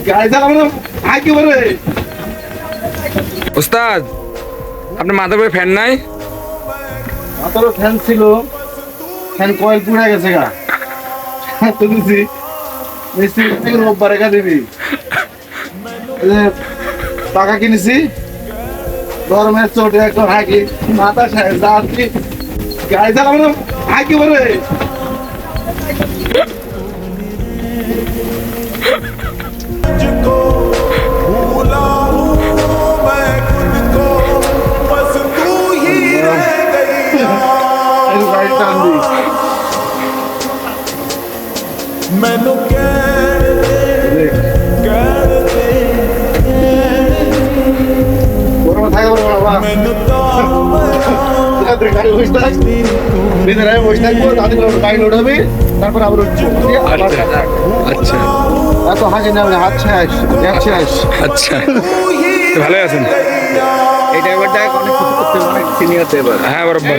গাড়ি চালানো একেবারে উস্তাদ আপনার মাথার উপরে ফ্যান নাই? মাথারও ফ্যান ছিল, ফ্যান কয়েল পুড়ে গেছে গা। তো দিছি মিস্ত্রি থেকে রোববার রেখা দিবি। এই যে টাকা কিনেছি, গরমের চোটে একদম হাঁকি মাথা যাচ্ছি, গাড়ি চালানো একেবারে গাড়ি টান দিই। ਮੈਨੂੰ গরমে থাকে বাবা, গাড়ি বসে থাক, নিজের বসে থাকবো, তাদের গাড়ি উঠাবি, তারপর আবার উঠবো। আচ্ছা এত হাঁকে নেবে হাত শেষ, এক শেষ। আচ্ছা, তো ভালোই আছেন? এই ড্রাইভারটা অনেক কিছু করতে, অনেক সিনিয়র ড্রাইভার। হ্যাঁ বরাবর।